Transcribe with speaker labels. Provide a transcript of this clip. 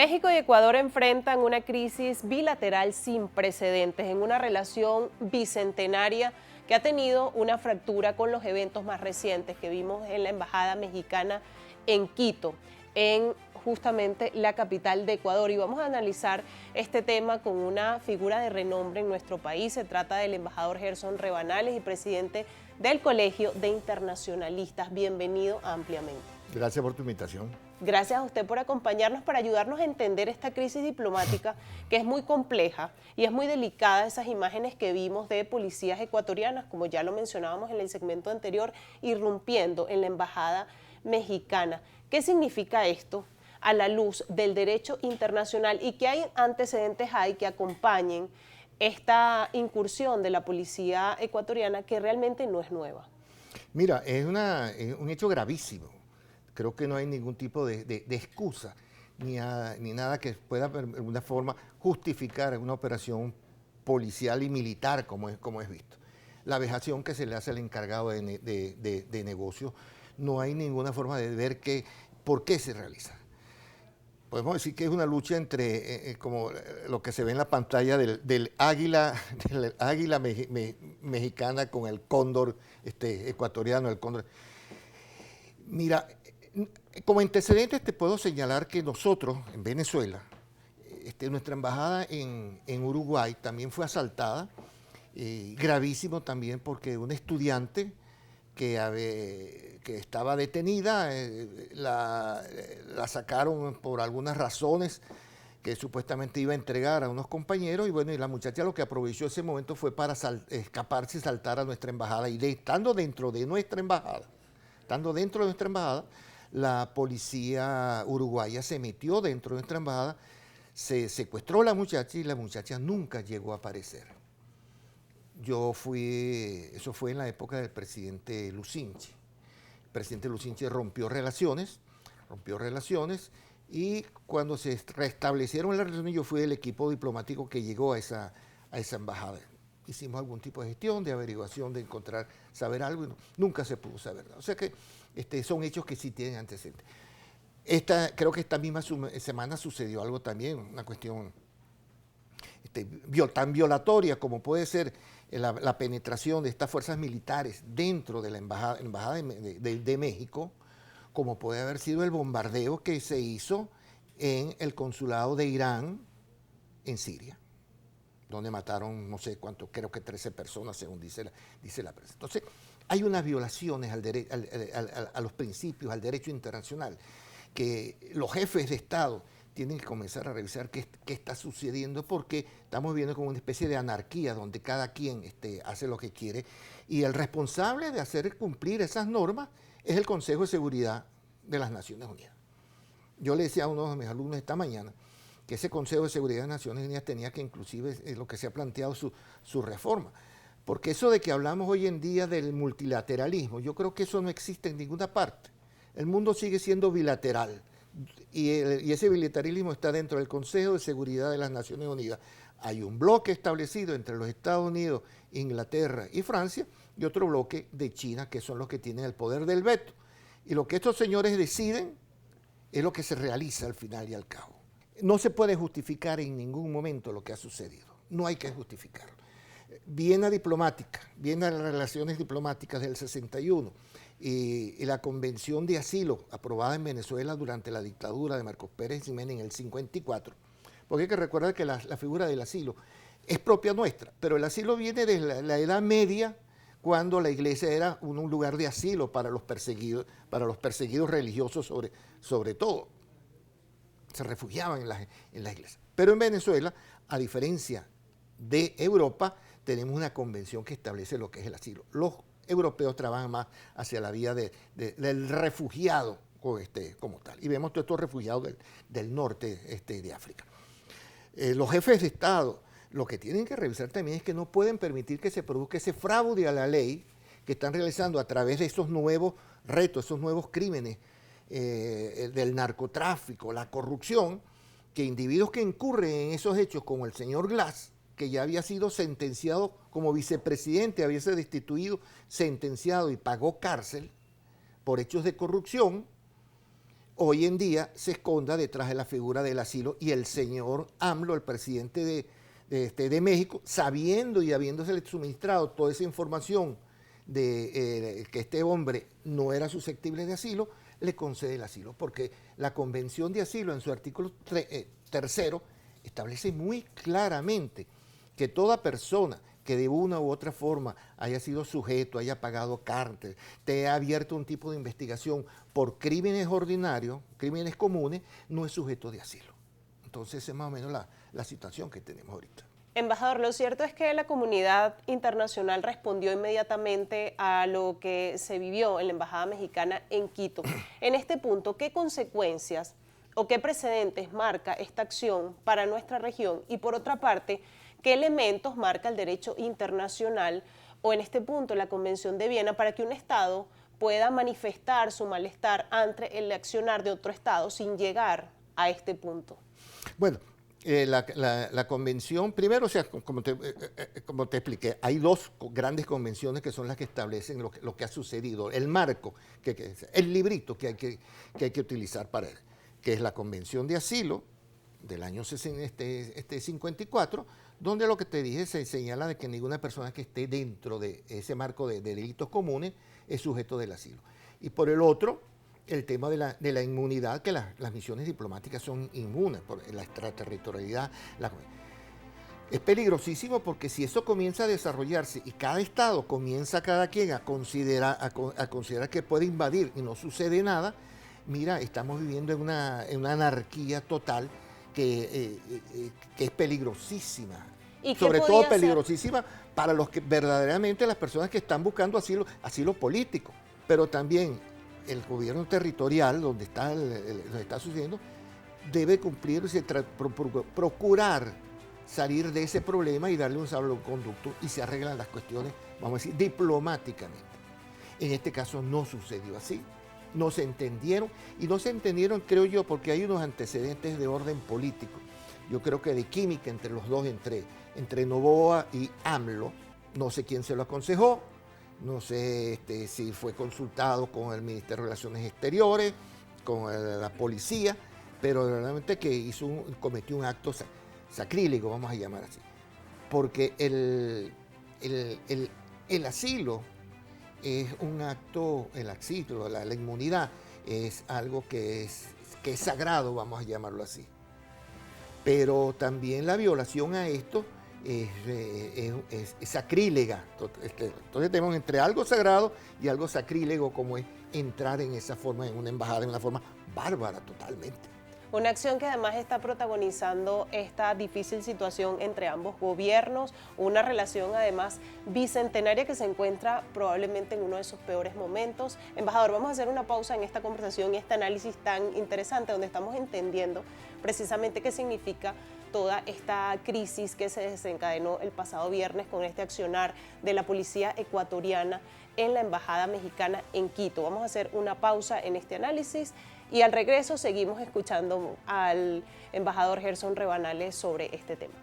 Speaker 1: México y Ecuador enfrentan una crisis bilateral sin precedentes en una relación bicentenaria que ha tenido una fractura con los eventos más recientes que vimos en la Embajada Mexicana en Quito, en justamente la capital de Ecuador. Y vamos a analizar este tema con una figura de renombre en nuestro país. Se trata del embajador Gerson Rebanales y presidente del Colegio de Internacionalistas. Bienvenido a Ampliamente.
Speaker 2: Gracias por tu invitación.
Speaker 1: Gracias a usted por acompañarnos para ayudarnos a entender esta crisis diplomática que es muy compleja y es muy delicada. Esas imágenes que vimos de policías ecuatorianas, como ya lo mencionábamos en el segmento anterior, irrumpiendo en la embajada mexicana. ¿Qué significa esto a la luz del derecho internacional y qué hay antecedentes hay que acompañen esta incursión de la policía ecuatoriana que realmente no es nueva?
Speaker 2: Mira, es un hecho gravísimo. Creo que no hay ningún tipo de excusa ni nada que pueda de alguna forma justificar una operación policial y militar como es visto. La vejación que se le hace al encargado de negocios, no hay ninguna forma de ver por qué se realiza. Podemos decir que es una lucha entre, como lo que se ve en la pantalla del águila mexicana con el cóndor ecuatoriano, el cóndor. Mira, como antecedentes te puedo señalar que nosotros, en Venezuela, nuestra embajada en Uruguay también fue asaltada, gravísimo también porque una estudiante que estaba detenida, la sacaron por algunas razones que supuestamente iba a entregar a unos compañeros, y bueno, y la muchacha lo que aprovechó ese momento fue para escaparse y saltar a nuestra embajada, y estando dentro de nuestra embajada, la policía uruguaya se metió dentro de nuestra embajada, se secuestró a la muchacha y la muchacha nunca llegó a aparecer. Eso fue en la época del presidente Lucinchi. El presidente Lucinchi rompió relaciones y cuando se restablecieron las relaciones yo fui el equipo diplomático que llegó a esa embajada. Hicimos algún tipo de gestión, de averiguación, de encontrar, saber algo, y nunca se pudo saber nada. O sea que son hechos que sí tienen antecedentes. Creo que esta misma semana sucedió algo también, una cuestión tan violatoria como puede ser la penetración de estas fuerzas militares dentro de la embajada de México, como puede haber sido el bombardeo que se hizo en el consulado de Irán en Siria, donde mataron no sé cuánto, creo que 13 personas, según dice la prensa. Entonces, hay unas violaciones a los principios, al derecho internacional, que los jefes de Estado tienen que comenzar a revisar qué está sucediendo, porque estamos viendo como una especie de anarquía donde cada quien hace lo que quiere, y el responsable de hacer cumplir esas normas es el Consejo de Seguridad de las Naciones Unidas. Yo le decía a uno de mis alumnos esta mañana que ese Consejo de Seguridad de las Naciones Unidas tenía que, inclusive, lo que se ha planteado su reforma. Porque eso de que hablamos hoy en día del multilateralismo, yo creo que eso no existe en ninguna parte. El mundo sigue siendo bilateral y ese bilateralismo está dentro del Consejo de Seguridad de las Naciones Unidas. Hay un bloque establecido entre los Estados Unidos, Inglaterra y Francia, y otro bloque de China, que son los que tienen el poder del veto. Y lo que estos señores deciden es lo que se realiza al final y al cabo. No se puede justificar en ningún momento lo que ha sucedido. No hay que justificarlo. Viene las relaciones diplomáticas del 61 y la Convención de Asilo aprobada en Venezuela durante la dictadura de Marcos Pérez Jiménez en el 54. Porque hay que recordar que la figura del asilo es propia nuestra, pero el asilo viene de la Edad Media, cuando la iglesia era un lugar de asilo para los perseguidos religiosos sobre todo. Se refugiaban en la iglesia. Pero en Venezuela, a diferencia de Europa, tenemos una convención que establece lo que es el asilo. Los europeos trabajan más hacia la vía del refugiado como tal. Y vemos todos estos refugiados del norte de África. Los jefes de Estado lo que tienen que revisar también es que no pueden permitir que se produzca ese fraude a la ley que están realizando a través de esos nuevos retos, esos nuevos crímenes del narcotráfico, la corrupción, que individuos que incurren en esos hechos, como el señor Glass, que ya había sido sentenciado como vicepresidente, había sido destituido, sentenciado y pagó cárcel por hechos de corrupción, hoy en día se esconda detrás de la figura del asilo y el señor AMLO, el presidente de México, sabiendo y habiéndose suministrado toda esa información de que este hombre no era susceptible de asilo, le concede el asilo, porque la Convención de Asilo en su artículo tercero establece muy claramente que toda persona que de una u otra forma haya sido sujeto, haya pagado cárcel, te ha abierto un tipo de investigación por crímenes ordinarios, crímenes comunes, no es sujeto de asilo. Entonces es más o menos la situación que tenemos ahorita.
Speaker 1: Embajador, lo cierto es que la comunidad internacional respondió inmediatamente a lo que se vivió en la Embajada Mexicana en Quito. En este punto, ¿qué consecuencias o qué precedentes marca esta acción para nuestra región? Y por otra parte, ¿qué elementos marca el derecho internacional o en este punto la Convención de Viena para que un Estado pueda manifestar su malestar ante el accionar de otro Estado sin llegar a este punto?
Speaker 2: Bueno, la convención, primero, o sea, como te expliqué, hay dos grandes convenciones que son las que establecen lo que ha sucedido, el marco, el librito que hay que utilizar para él, que es la Convención de Asilo del año 54, donde lo que te dije se señala de que ninguna persona que esté dentro de ese marco de delitos comunes es sujeto del asilo. Y por el otro, el tema de la inmunidad, que las misiones diplomáticas son inmunes por la extraterritorialidad. Es peligrosísimo porque si eso comienza a desarrollarse y cada Estado comienza cada quien a considerar que puede invadir y no sucede nada, mira, estamos viviendo en una anarquía total que es peligrosísima. Sobre todo peligrosísima para los que verdaderamente las personas que están buscando asilo político, pero también el gobierno territorial donde está sucediendo debe cumplir, procurar salir de ese problema y darle un salvoconducto y se arreglan las cuestiones, vamos a decir, diplomáticamente. En este caso no sucedió así, no se entendieron y no se entendieron, creo yo, porque hay unos antecedentes de orden político. Yo creo que de química entre los dos, entre Noboa y AMLO, no sé quién se lo aconsejó, no sé si fue consultado con el Ministerio de Relaciones Exteriores, con la policía, pero realmente que cometió un acto sacrílego, vamos a llamar así. Porque el asilo es un acto, el asilo, la inmunidad es algo que es sagrado, vamos a llamarlo así. Pero también la violación a esto es sacrílega. Entonces tenemos entre algo sagrado y algo sacrílego, como es entrar en esa forma, en una embajada, en una forma bárbara totalmente.
Speaker 1: Una acción que además está protagonizando esta difícil situación entre ambos gobiernos, una relación además bicentenaria que se encuentra probablemente en uno de sus peores momentos. Embajador, vamos a hacer una pausa en esta conversación y este análisis tan interesante donde estamos entendiendo precisamente qué significa toda esta crisis que se desencadenó el pasado viernes con este accionar de la policía ecuatoriana en la Embajada Mexicana en Quito. Vamos a hacer una pausa en este análisis y al regreso seguimos escuchando al embajador Gerson Rebanales sobre este tema.